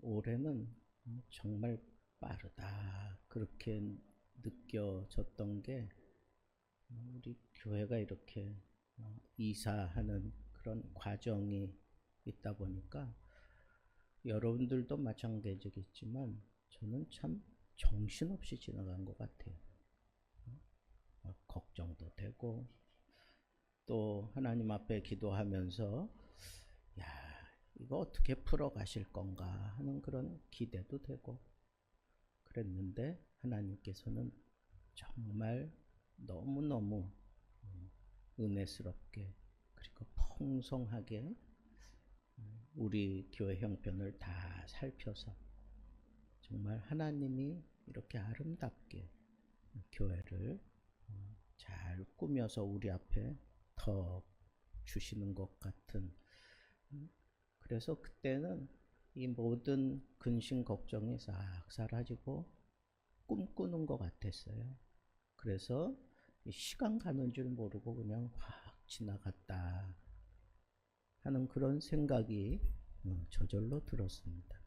올해는 정말 빠르다 그렇게 느껴졌던 게 우리 교회가 이렇게 이사하는 그런 과정이 있다 보니까 여러분들도 마찬가지겠지만 저는 참 정신없이 지나간 것 같아요. 걱정도 되고 또 하나님 앞에 기도하면서 야 이거 어떻게 풀어가실 건가 하는 그런 기대도 되고 그랬는데 하나님께서는 정말 너무너무 은혜스럽게 그리고 풍성하게 우리 교회 형편을 다 살펴서 정말 하나님이 이렇게 아름답게 교회를 잘 꾸며서 우리 앞에 더 주시는 것 같은, 그래서 그때는 이 모든 근심 걱정이 싹 사라지고 꿈꾸는 것 같았어요. 그래서 시간 가는 줄 모르고 그냥 확 지나갔다 하는 그런 생각이 저절로 들었습니다.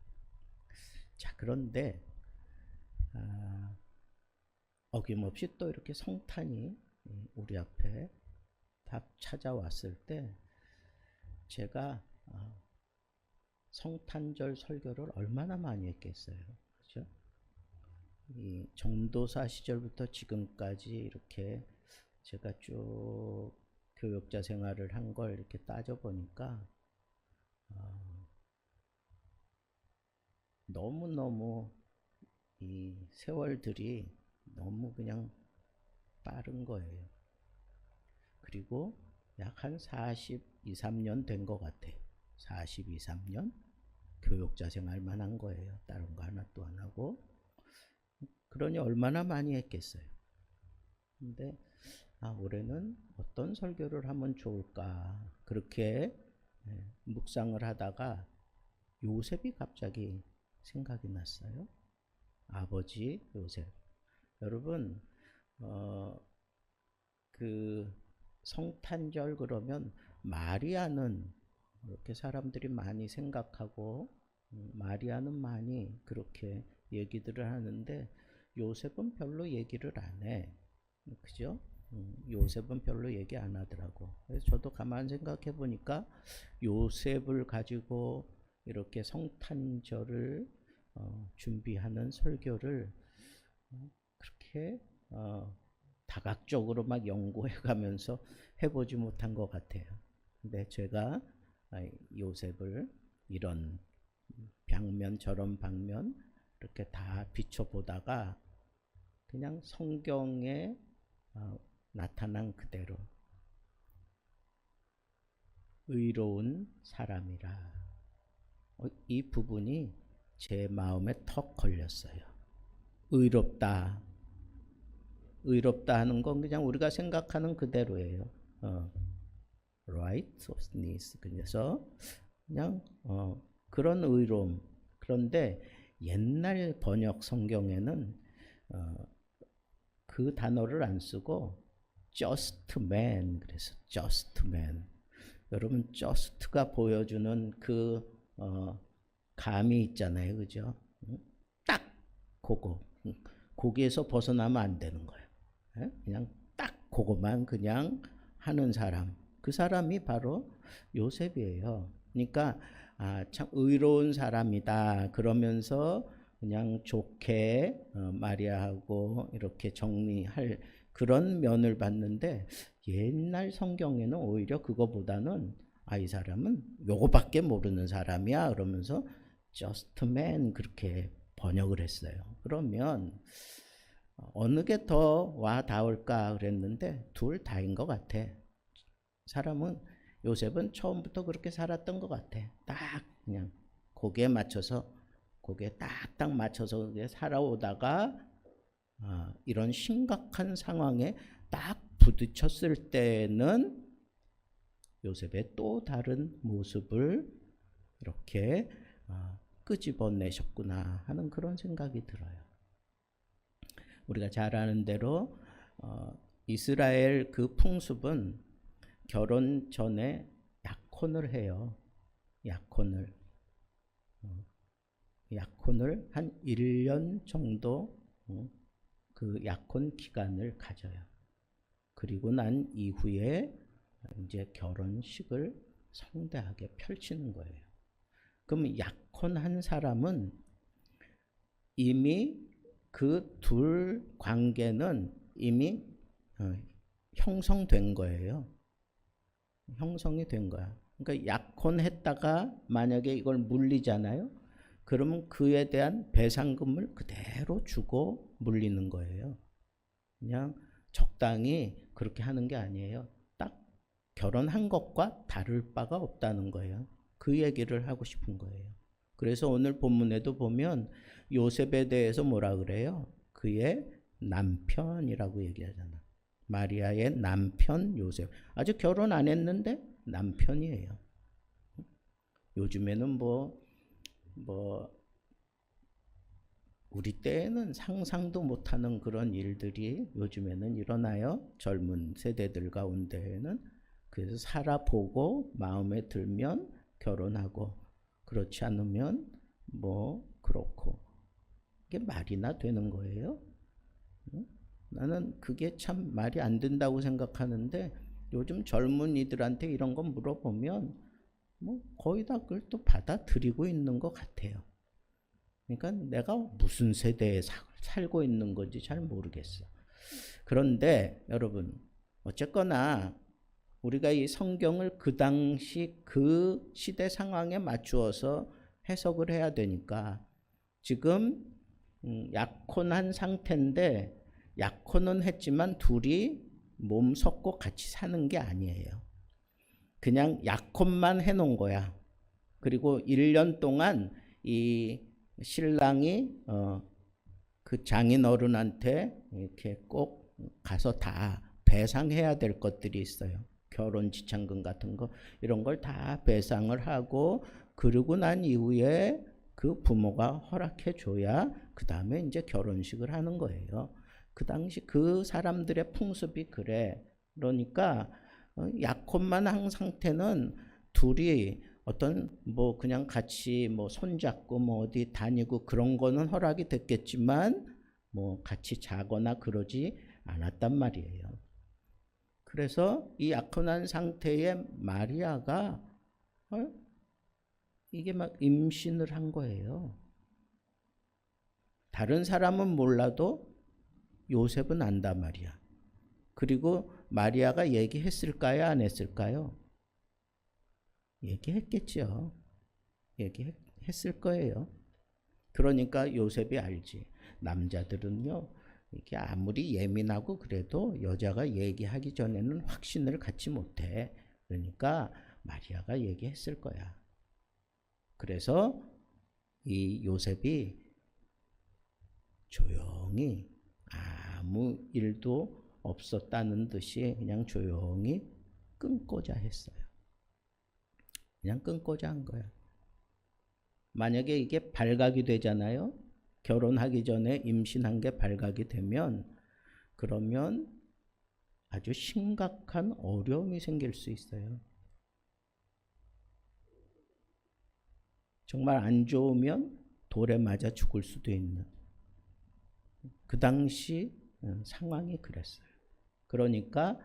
자, 그런데 어김없이 또 이렇게 성탄이 우리 앞에 딱 찾아왔을 때 제가 성탄절 설교를 얼마나 많이 했겠어요. 그렇죠? 이 전도사 시절부터 지금까지 이렇게 제가 쭉 교역자 생활을 한 걸 이렇게 따져보니까 너무너무 이 세월들이 너무 그냥 빠른 거예요. 그리고 약 한 42, 3년 된 것 같아요. 42, 3년 교역자 생활만 한 거예요. 다른 거 하나도 안 하고. 그러니 얼마나 많이 했겠어요. 근데 올해는 어떤 설교를 하면 좋을까 그렇게 묵상을 하다가 요셉이 갑자기 생각이 났어요. 아버지 요셉. 여러분 그 성탄절 그러면 마리아는 이렇게 사람들이 많이 생각하고 마리아는 많이 그렇게 얘기들을 하는데 요셉은 별로 얘기를 안 해. 그죠? 요셉은 별로 얘기 안 하더라고. 그래서 저도 가만 생각해 보니까 요셉을 가지고 이렇게 성탄절을 준비하는 설교를 그렇게 다각적으로 막 연구해 가면서 해보지 못한 것 같아요. 근데 제가 요셉을 이런 방면 저런 방면 이렇게 다 비춰보다가 그냥 성경에 나타난 그대로 의로운 사람이라 이 부분이 제 마음에 턱 걸렸어요. 의롭다. 의롭다 하는 건 그냥 우리가 생각하는 그대로예요. righteousness. 그래서 그냥 그런 의로움. 그런데 옛날 번역 성경에는 그 단어를 안 쓰고 just man. 그래서 just man. 여러분 just가 보여주는 그 감이 있잖아요. 그죠? 딱 그거. 거기에서 벗어나면 안 되는 거예요. 그냥 딱 그것만 그냥 하는 사람. 그 사람이 바로 요셉이에요. 그러니까 참 의로운 사람이다. 그러면서 그냥 좋게 마리아하고 이렇게 정리할 그런 면을 봤는데 옛날 성경에는 오히려 그거보다는 이 사람은 요거밖에 모르는 사람이야. 그러면서 just man 그렇게 번역을 했어요. 그러면 어느 게 더 와 닿을까 그랬는데 둘 다인 것 같아. 사람은 요셉은 처음부터 그렇게 살았던 것 같아. 딱 그냥 거기에 맞춰서 거기에 딱딱 맞춰서 살아오다가 이런 심각한 상황에 딱 부딪혔을 때는 요셉의 또 다른 모습을 이렇게 끄집어내셨구나 하는 그런 생각이 들어요. 우리가 잘 아는 대로 이스라엘 그 풍습은 결혼 전에 약혼을 해요. 약혼을. 약혼을 한 1년 정도 그 약혼 기간을 가져요. 그리고 난 이후에 이제 결혼식을 성대하게 펼치는 거예요. 그럼 약혼한 사람은 이미 그 둘 관계는 이미 형성된 거예요. 형성이 된 거야. 그러니까 약혼했다가 만약에 이걸 물리잖아요. 그러면 그에 대한 배상금을 그대로 주고 물리는 거예요. 그냥 적당히 그렇게 하는 게 아니에요. 딱 결혼한 것과 다를 바가 없다는 거예요. 그 얘기를 하고 싶은 거예요. 그래서 오늘 본문에도 보면 요셉에 대해서 뭐라 그래요? 그의 남편이라고 얘기하잖아. 마리아의 남편 요셉. 아직 결혼 안 했는데 남편이에요. 요즘에는 우리 때에는 상상도 못하는 그런 일들이 요즘에는 일어나요. 젊은 세대들 가운데에는. 그래서 살아보고 마음에 들면 결혼하고, 그렇지 않으면 그렇고. 이게 말이나 되는 거예요? 나는 그게 참 말이 안 된다고 생각하는데, 요즘 젊은이들한테 이런 거 물어보면 거의 다 그걸 또 받아들이고 있는 것 같아요. 그러니까 내가 무슨 세대에 살고 있는 건지 잘 모르겠어. 그런데 여러분, 어쨌거나 우리가 이 성경을 그 당시 그 시대 상황에 맞추어서 해석을 해야 되니까, 지금 약혼한 상태인데 약혼은 했지만 둘이 몸 섞고 같이 사는 게 아니에요. 그냥 약혼만 해놓은 거야. 그리고 1년 동안 이 신랑이 그 장인 어른한테 이렇게 꼭 가서 다 배상해야 될 것들이 있어요. 결혼 지참금 같은 거, 이런 걸 다 배상을 하고, 그러고 난 이후에 그 부모가 허락해 줘야 그 다음에 이제 결혼식을 하는 거예요. 그 당시 그 사람들의 풍습이 그래. 그러니까 약혼만 한 상태는 둘이 어떤 그냥 같이 손잡고 어디 다니고 그런 거는 허락이 됐겠지만 같이 자거나 그러지 않았단 말이에요. 그래서 이 약혼한 상태의 마리아가 이게 막 임신을 한 거예요. 다른 사람은 몰라도 요셉은 안단 말이야. 그리고 마리아가 얘기했을까요? 안 했을까요? 얘기했겠죠. 얘기했을 거예요. 그러니까 요셉이 알지. 남자들은요, 이게 아무리 예민하고 그래도 여자가 얘기하기 전에는 확신을 갖지 못해. 그러니까 마리아가 얘기했을 거야. 그래서 이 요셉이 조용히 아무 일도 없었다는 듯이 그냥 조용히 끊고자 했어요. 그냥 끊고자 한 거야. 만약에 이게 발각이 되잖아요. 결혼하기 전에 임신한 게 발각이 되면, 그러면 아주 심각한 어려움이 생길 수 있어요. 정말 안 좋으면 돌에 맞아 죽을 수도 있는, 그 당시 상황이 그랬어요. 그러니까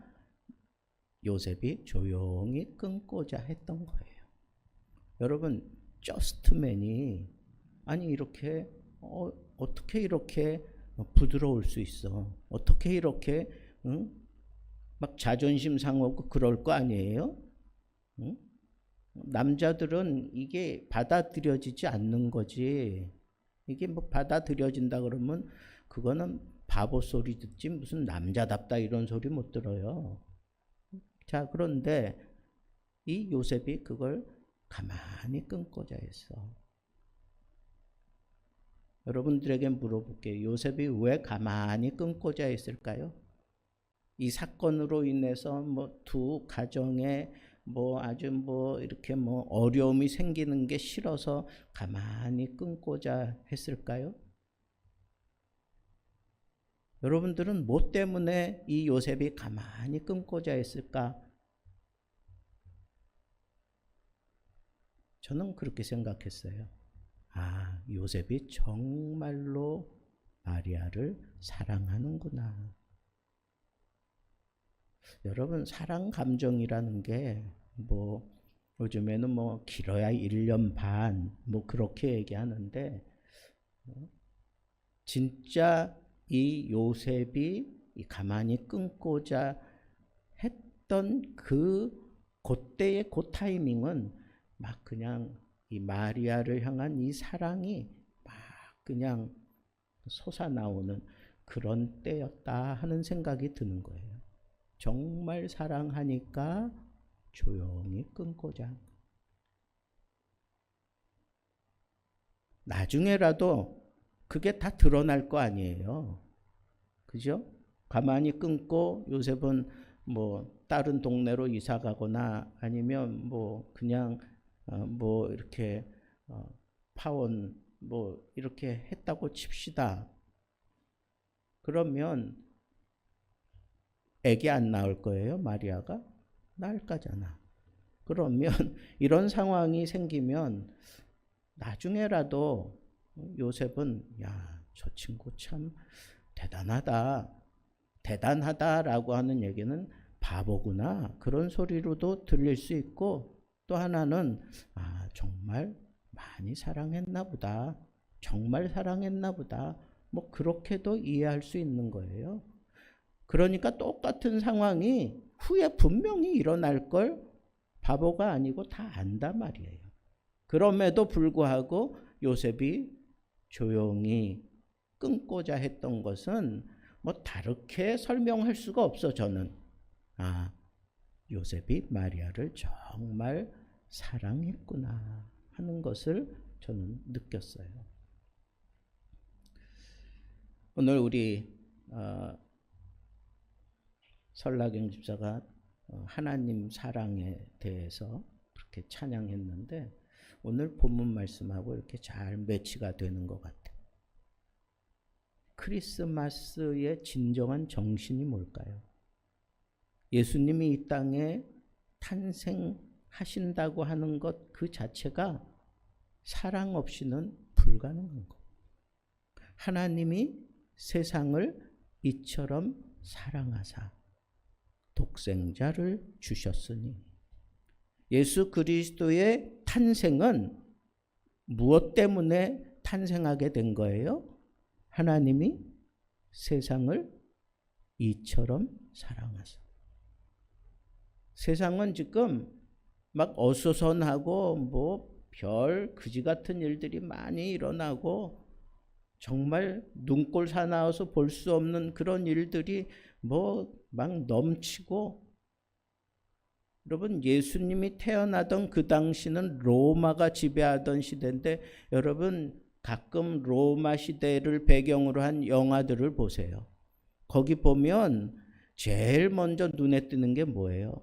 요셉이 조용히 끊고자 했던 거예요. 여러분, 저스트맨이 아니 이렇게 어떻게 이렇게 부드러울 수 있어? 어떻게 이렇게 막 자존심 상하고 그럴 거 아니에요? 남자들은 이게 받아들여지지 않는 거지. 이게 받아들여진다 그러면 그거는 바보 소리 듣지 무슨 남자답다 이런 소리 못 들어요. 자, 그런데 이 요셉이 그걸 가만히 끊고자 했어. 여러분들에게 물어볼게요. 요셉이 왜 가만히 끊고자 했을까요? 이 사건으로 인해서 두 가정에 아주 이렇게 어려움이 생기는 게 싫어서 가만히 끊고자 했을까요? 여러분들은 뭐 때문에 이 요셉이 가만히 끊고자 했을까? 저는 그렇게 생각했어요. 아, 요셉이 정말로 마리아를 사랑하는구나. 여러분, 사랑 감정이라는 게 뭐 요즘에는 뭐 길어야 1년 반 뭐 그렇게 얘기하는데, 진짜 이 요셉이 가만히 끊고자 했던 그때의 그 타이밍은 막 그냥 이 마리아를 향한 이 사랑이 막 그냥 솟아나오는 그런 때였다 하는 생각이 드는 거예요. 정말 사랑하니까 조용히 끊고자. 나중에라도 그게 다 드러날 거 아니에요. 그죠? 가만히 끊고 요셉은 뭐 다른 동네로 이사 가거나 아니면 뭐 그냥 뭐 이렇게 파혼 뭐 이렇게 했다고 칩시다. 그러면 애기 안 낳을 거예요, 마리아가? 낳을 거잖아. 그러면 이런 상황이 생기면 나중에라도 요셉은 야, 저 친구 참 대단하다. 대단하다라고 하는 얘기는 바보구나. 그런 소리로도 들릴 수 있고, 또 하나는 아, 정말 많이 사랑했나 보다. 정말 사랑했나 보다. 뭐 그렇게도 이해할 수 있는 거예요. 그러니까 똑같은 상황이 후에 분명히 일어날 걸 바보가 아니고 다 안단 말이에요. 그럼에도 불구하고 요셉이 조용히 끊고자 했던 것은 뭐 다르게 설명할 수가 없어. 저는 아, 요셉이 마리아를 정말 사랑했구나 하는 것을 저는 느꼈어요. 오늘 우리 설라경 집사가 하나님 사랑에 대해서 그렇게 찬양했는데, 오늘 본문 말씀하고 이렇게 잘 매치가 되는 것 같아요. 크리스마스의 진정한 정신이 뭘까요? 예수님이 이 땅에 탄생하신다고 하는 것 그 자체가 사랑 없이는 불가능한 것. 하나님이 세상을 이처럼 사랑하사 독생자를 주셨으니. 예수 그리스도의 탄생은 무엇 때문에 탄생하게 된 거예요? 하나님이 세상을 이처럼 사랑하사. 세상은 지금 막 어수선하고 뭐 별 그지 같은 일들이 많이 일어나고 정말 눈꼴 사나워서 볼 수 없는 그런 일들이 뭐 막 넘치고, 여러분 예수님이 태어나던 그 당시는 로마가 지배하던 시대인데, 여러분 가끔 로마 시대를 배경으로 한 영화들을 보세요. 거기 보면 제일 먼저 눈에 띄는 게 뭐예요?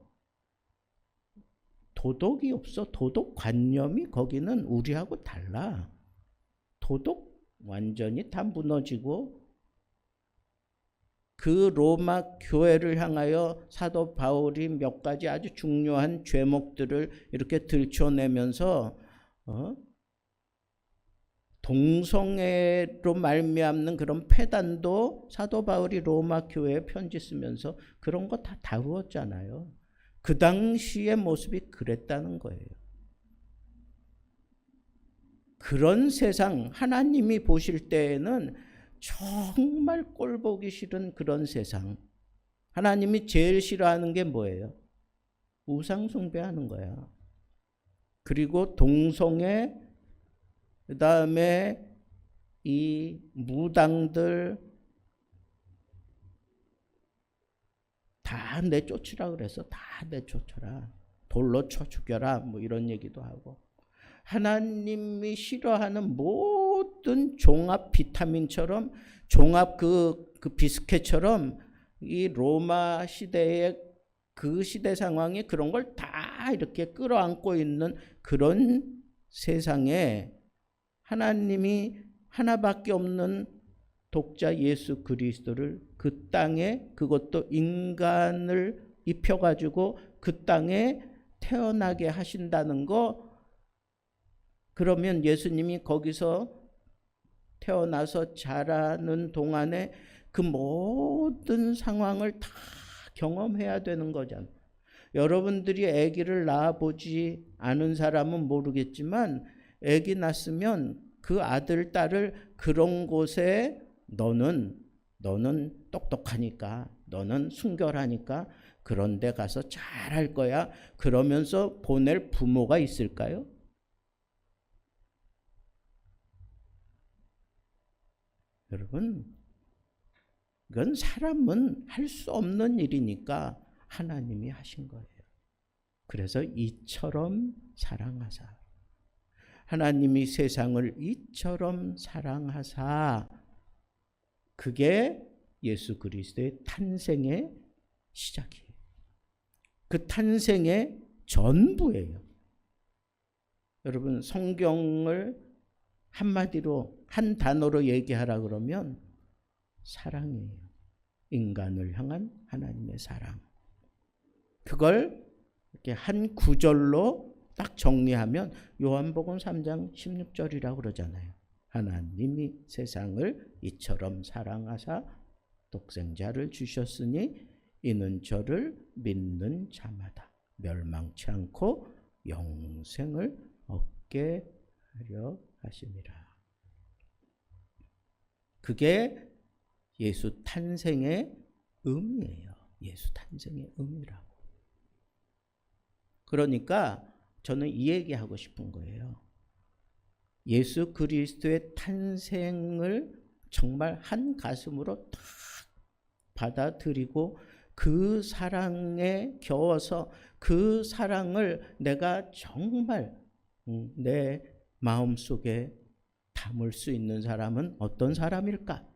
도덕이 없어. 도덕관념이 거기는 우리하고 달라. 도덕 완전히 다 무너지고, 그 로마 교회를 향하여 사도 바울이 몇 가지 아주 중요한 죄목들을 이렇게 들춰내면서 동성애로 말미암는 그런 폐단도 사도 바울이 로마 교회에 편지 쓰면서 그런 거 다 다루었잖아요. 그 당시의 모습이 그랬다는 거예요. 그런 세상, 하나님이 보실 때에는 정말 꼴 보기 싫은 그런 세상. 하나님이 제일 싫어하는 게 뭐예요? 우상 숭배하는 거야. 그리고 동성애, 그 다음에 이 무당들 다 내쫓으라 그래서 다 내쫓아라. 돌로 쳐 죽여라. 뭐 이런 얘기도 하고. 하나님이 싫어하는 모든 종합 비타민처럼, 종합 그 비스켓처럼 이 로마 시대의 그 시대 상황이 그런 걸 다 이렇게 끌어안고 있는 그런 세상에 하나님이 하나밖에 없는 독자 예수 그리스도를 그 땅에, 그것도 인간을 입혀가지고 그 땅에 태어나게 하신다는 거, 그러면 예수님이 거기서 태어나서 자라는 동안에 그 모든 상황을 다 경험해야 되는 거잖아요. 여러분들이 아기를 낳아보지 않은 사람은 모르겠지만 아기 낳았으면 그 아들, 딸을 그런 곳에 너는 똑똑하니까, 너는 순결하니까 그런 데 가서 잘할 거야, 그러면서 보낼 부모가 있을까요? 여러분, 그건 사람은 할 수 없는 일이니까 하나님이 하신 거예요. 그래서 이처럼 사랑하사, 하나님이 세상을 이처럼 사랑하사, 그게 예수 그리스도의 탄생의 시작이에요. 그 탄생의 전부예요. 여러분, 성경을 한마디로 한 단어로 얘기하라 그러면 사랑이에요. 인간을 향한 하나님의 사랑. 그걸 이렇게 한 구절로 딱 정리하면 요한복음 3장 16절이라고 그러잖아요. 하나님이 세상을 이처럼 사랑하사 독생자를 주셨으니 이는 저를 믿는 자마다 멸망치 않고 영생을 얻게 하려 하심이라. 그게 예수 탄생의 의미예요. 예수 탄생의 의미라고. 그러니까 저는 이 얘기하고 싶은 거예요. 예수 그리스도의 탄생을 정말 한 가슴으로 딱 받아들이고 그 사랑에 겨워서 그 사랑을 내가 정말 내 마음속에 담을 수 있는 사람은 어떤 사람일까?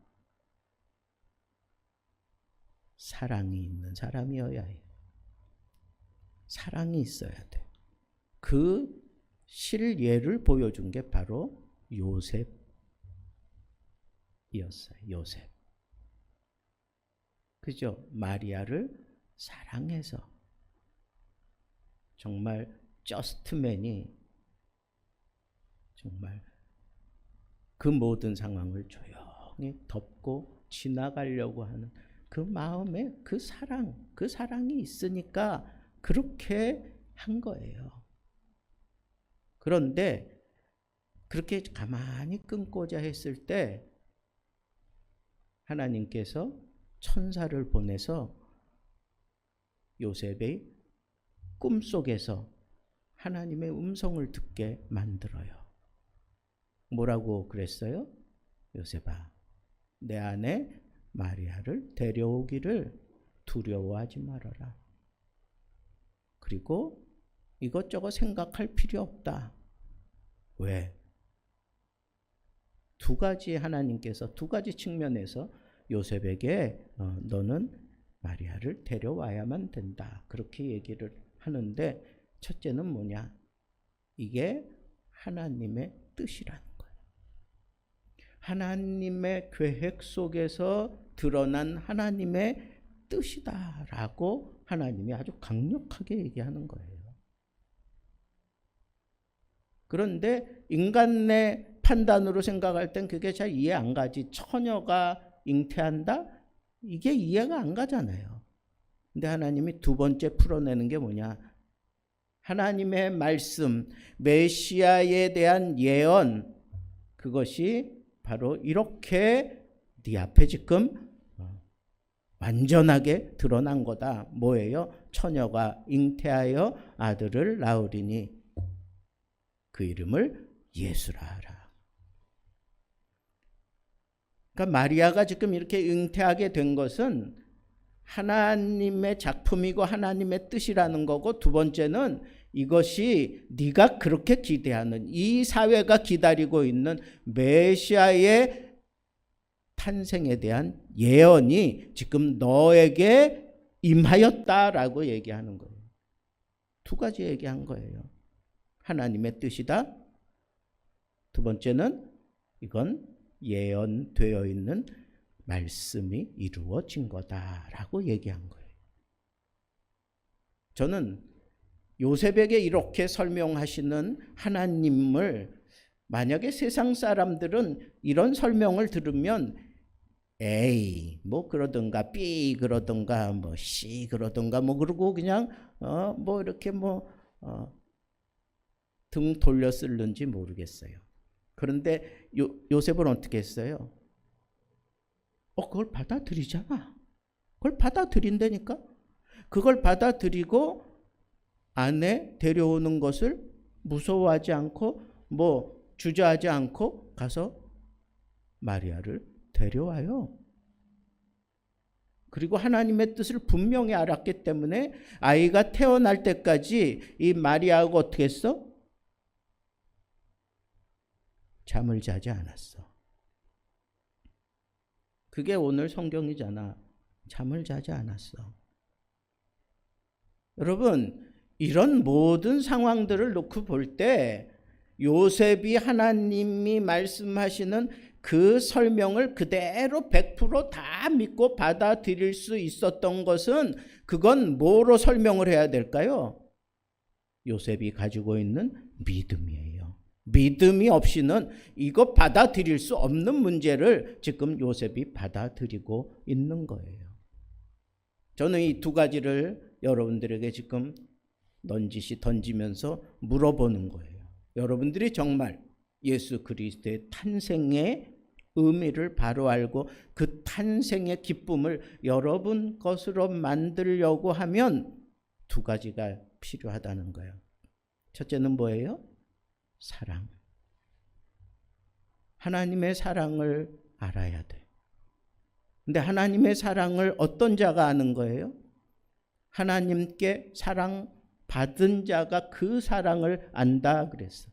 사랑이 있는 사람이어야 해요. 사랑이 있어야 돼. 그 실예를 보여준 게 바로 요셉이었어요. 요셉. 그죠? 마리아를 사랑해서 정말 저스트맨이 정말 그 모든 상황을 조용히 덮고 지나가려고 하는 그 마음에 그 사랑이 있으니까 그렇게 한 거예요. 그런데 그렇게 가만히 끊고자 했을 때 하나님께서 천사를 보내서 요셉의 꿈속에서 하나님의 음성을 듣게 만들어요. 뭐라고 그랬어요? 요셉아, 내 아내 마리아를 데려오기를 두려워하지 말아라. 그리고 이것저것 생각할 필요 없다. 왜? 두 가지 하나님께서 두 가지 측면에서 요셉에게 너는 마리아를 데려와야만 된다. 그렇게 얘기를 하는데 첫째는 뭐냐? 이게 하나님의 뜻이라는 거예요. 하나님의 계획 속에서 드러난 하나님의 뜻이다라고 하나님이 아주 강력하게 얘기하는 거예요. 그런데 인간의 판단으로 생각할 땐 그게 잘 이해 안 가지. 처녀가 잉태한다? 이게 이해가 안 가잖아요. 근데 하나님이 두 번째 풀어내는 게 뭐냐? 하나님의 말씀, 메시아에 대한 예언, 그것이 바로 이렇게 네 앞에 지금 완전하게 드러난 거다. 뭐예요? 처녀가 잉태하여 아들을 낳으리니 그 이름을 예수라 하라. 그러니까 마리아가 지금 이렇게 잉태하게 된 것은 하나님의 작품이고 하나님의 뜻이라는 거고, 두 번째는 이것이 네가 그렇게 기대하는, 이 사회가 기다리고 있는 메시아의 탄생에 대한 예언이 지금 너에게 임하였다라고 얘기하는 거예요. 두 가지 얘기한 거예요. 하나님의 뜻이다. 두 번째는 이건 예언되어 있는 말씀이 이루어진 거다라고 얘기한 거예요. 저는 요셉에게 이렇게 설명하시는 하나님을 만약에 세상 사람들은 이런 설명을 들으면 A 뭐 그러든가 B 그러든가 뭐 C 그러든가 뭐 그러고 그냥 뭐 이렇게 등 돌려 쓸는지 모르겠어요. 그런데 요셉은 어떻게 했어요? 그걸 받아들이잖아. 그걸 받아들인다니까. 그걸 받아들이고 아내 데려오는 것을 무서워하지 않고 뭐 주저하지 않고 가서 마리아를 데려와요. 그리고 하나님의 뜻을 분명히 알았기 때문에 아이가 태어날 때까지 이 마리아가 어떻게 했어? 잠을 자지 않았어. 그게 오늘 성경이잖아. 잠을 자지 않았어. 여러분, 이런 모든 상황들을 놓고 볼 때 요셉이 하나님이 말씀하시는 그 설명을 그대로 100%다 믿고 받아들일 수 있었던 것은 그건 뭐로 설명을 해야 될까요? 요셉이 가지고 있는 믿음이에요. 믿음이 없이는 이거 받아들일 수 없는 문제를 지금 요셉이 받아들이고 있는 거예요. 저는 이 두 가지를 여러분들에게 지금 넌지시 던지면서 물어보는 거예요. 여러분들이 정말 예수 그리스도의 탄생의 의미를 바로 알고 그 탄생의 기쁨을 여러분 것으로 만들려고 하면 두 가지가 필요하다는 거예요. 첫째는 뭐예요? 사랑. 하나님의 사랑을 알아야 돼. 근데 하나님의 사랑을 어떤 자가 아는 거예요? 하나님께 사랑 받은 자가 그 사랑을 안다 그랬어.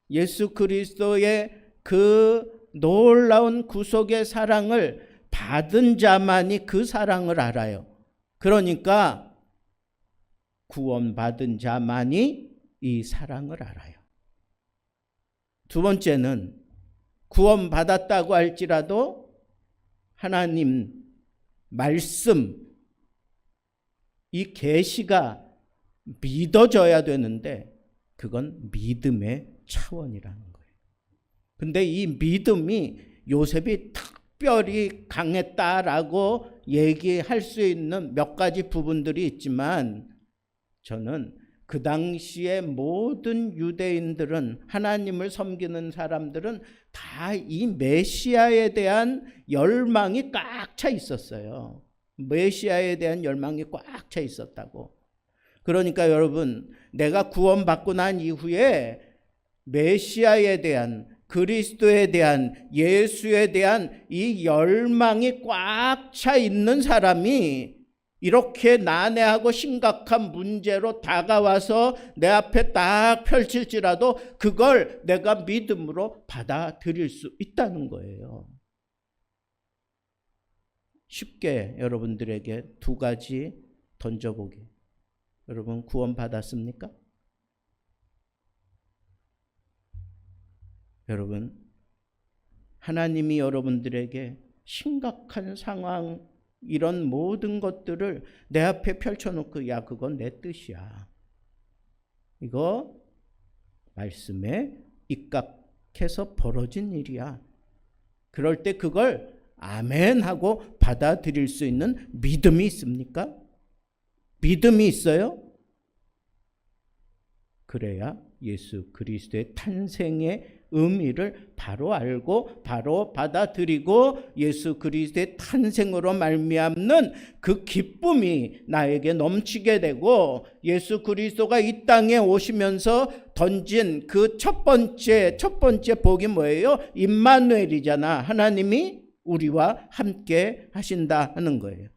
예수 그리스도의 그 놀라운 구속의 사랑을 받은 자만이 그 사랑을 알아요. 그러니까 구원받은 자만이 이 사랑을 알아요. 두 번째는 구원받았다고 할지라도 하나님 말씀, 이 계시가 믿어져야 되는데 그건 믿음의 차원이라는 거예요. 근데 이 믿음이 요셉이 특별히 강했다라고 얘기할 수 있는 몇 가지 부분들이 있지만 저는 그 당시에 모든 유대인들은 하나님을 섬기는 사람들은 다 이 메시아에 대한 열망이 꽉 차 있었어요. 메시아에 대한 열망이 꽉 차 있었다고. 그러니까 여러분, 내가 구원받고 난 이후에 메시아에 대한, 그리스도에 대한, 예수에 대한 이 열망이 꽉 차 있는 사람이 이렇게 난해하고 심각한 문제로 다가와서 내 앞에 딱 펼칠지라도 그걸 내가 믿음으로 받아들일 수 있다는 거예요. 쉽게 여러분들에게 두 가지 던져보기. 여러분 구원 받았습니까? 여러분, 하나님이 여러분들에게 심각한 상황, 이런 모든 것들을 내 앞에 펼쳐놓고 야 그건 내 뜻이야. 이거 말씀에 입각해서 벌어진 일이야. 그럴 때 그걸 아멘 하고 받아들일 수 있는 믿음이 있습니까? 믿음이 있어요? 그래야 예수 그리스도의 탄생의 의미를 바로 알고 바로 받아들이고 예수 그리스도의 탄생으로 말미암는 그 기쁨이 나에게 넘치게 되고 예수 그리스도가 이 땅에 오시면서 던진 그 첫 번째 복이 뭐예요? 임마누엘이잖아. 하나님이 우리와 함께 하신다 하는 거예요.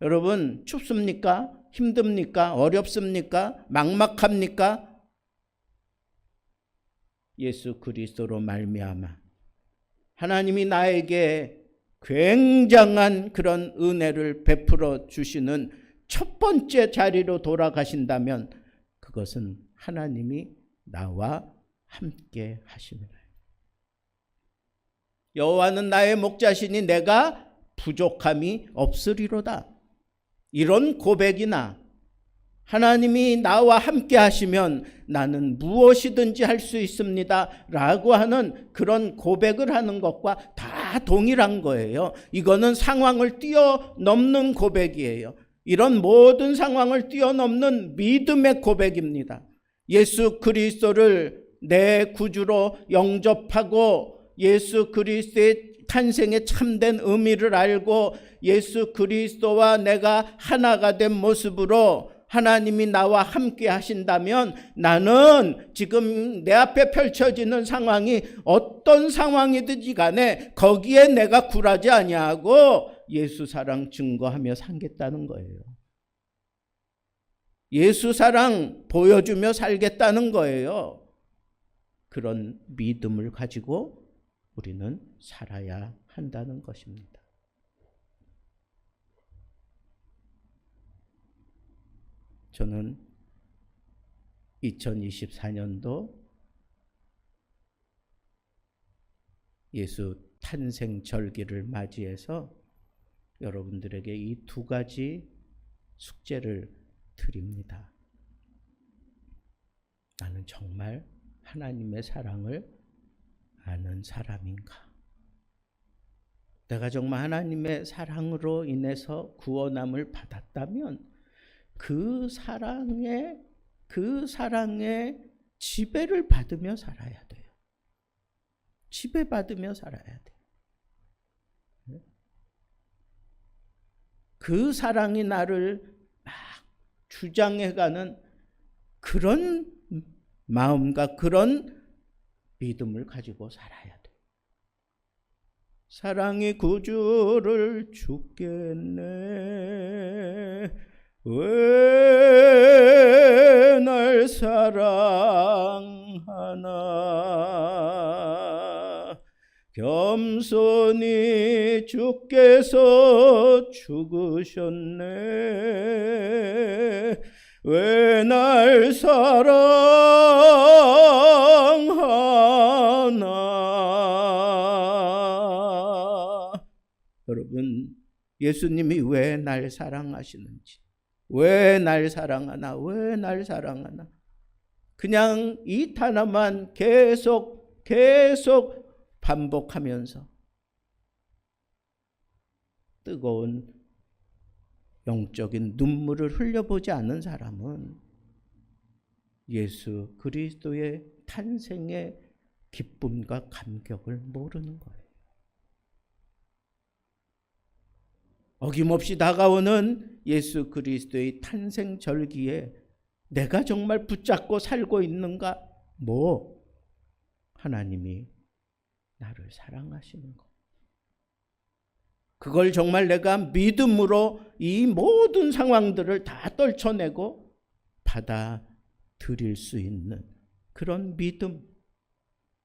여러분 춥습니까? 힘듭니까? 어렵습니까? 막막합니까? 예수 그리스도로 말미암아 하나님이 나에게 굉장한 그런 은혜를 베풀어 주시는 첫 번째 자리로 돌아가신다면 그것은 하나님이 나와 함께 하심이라. 여호와는 나의 목자시니 내가 부족함이 없으리로다. 이런 고백이나 하나님이 나와 함께 하시면 나는 무엇이든지 할 수 있습니다 라고 하는 그런 고백을 하는 것과 다 동일한 거예요. 이거는 상황을 뛰어넘는 고백이에요. 이런 모든 상황을 뛰어넘는 믿음의 고백입니다. 예수 그리스도를 내 구주로 영접하고 예수 그리스도의 탄생의 참된 의미를 알고 예수 그리스도와 내가 하나가 된 모습으로 하나님이 나와 함께 하신다면 나는 지금 내 앞에 펼쳐지는 상황이 어떤 상황이든지 간에 거기에 내가 굴하지 아니하고 예수 사랑 증거하며 살겠다는 거예요. 예수 사랑 보여주며 살겠다는 거예요. 그런 믿음을 가지고 우리는 살아야 한다는 것입니다. 저는 2024년도 예수 탄생 절기를 맞이해서 여러분들에게 이 두 가지 숙제를 드립니다. 나는 정말 하나님의 사랑을 아는 사람인가? 내가 정말 하나님의 사랑으로 인해서 구원함을 받았다면 그 사랑의 지배를 받으며 살아야 돼요. 지배받으며 살아야 돼요. 그 사랑이 나를 막 주장해가는 그런 마음과 그런 믿음을 가지고 살아야 돼요. 사랑이 구주를 죽겠네. 왜 날 사랑하나. 겸손히 주께서 죽으셨네. 왜 날 사랑하나. 여러분, 예수님이 왜 날 사랑하시는지, 왜 날 사랑하나, 왜 날 사랑하나, 그냥 이 단어만 계속 반복하면서 뜨거운 영적인 눈물을 흘려보지 않은 사람은 예수 그리스도의 탄생의 기쁨과 감격을 모르는 거예요. 어김없이 다가오는 예수 그리스도의 탄생 절기에 내가 정말 붙잡고 살고 있는가? 하나님이 나를 사랑하시는 것. 그걸 정말 내가 믿음으로 이 모든 상황들을 다 떨쳐내고 받아들일 수 있는 그런 믿음.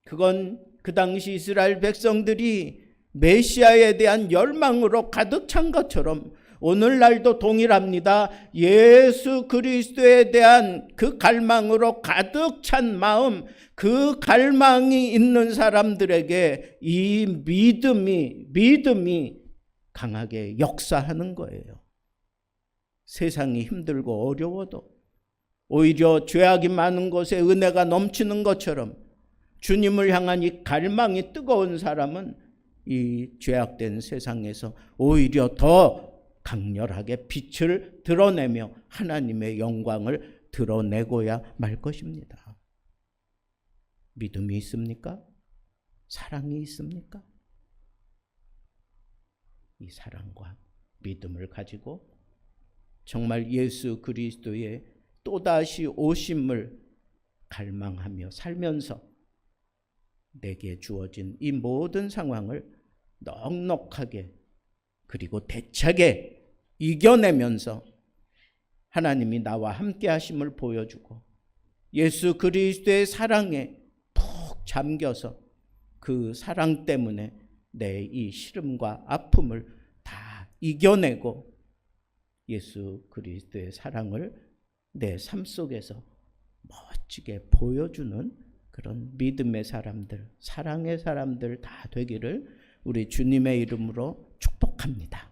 그건 그 당시 이스라엘 백성들이 메시아에 대한 열망으로 가득 찬 것처럼 오늘날도 동일합니다. 예수 그리스도에 대한 그 갈망으로 가득 찬 마음, 그 갈망이 있는 사람들에게 이 믿음이 강하게 역사하는 거예요. 세상이 힘들고 어려워도 오히려 죄악이 많은 곳에 은혜가 넘치는 것처럼 주님을 향한 이 갈망이 뜨거운 사람은 이 죄악된 세상에서 오히려 더 강렬하게 빛을 드러내며 하나님의 영광을 드러내고야 말 것입니다. 믿음이 있습니까? 사랑이 있습니까? 이 사랑과 믿음을 가지고 정말 예수 그리스도의 또다시 오심을 갈망하며 살면서 내게 주어진 이 모든 상황을 넉넉하게 그리고 대차게 이겨내면서 하나님이 나와 함께 하심을 보여주고 예수 그리스도의 사랑에 푹 잠겨서 그 사랑 때문에 내 이 시름과 아픔을 다 이겨내고 예수 그리스도의 사랑을 내 삶 속에서 멋지게 보여주는 그런 믿음의 사람들, 사랑의 사람들 다 되기를 우리 주님의 이름으로 축복합니다.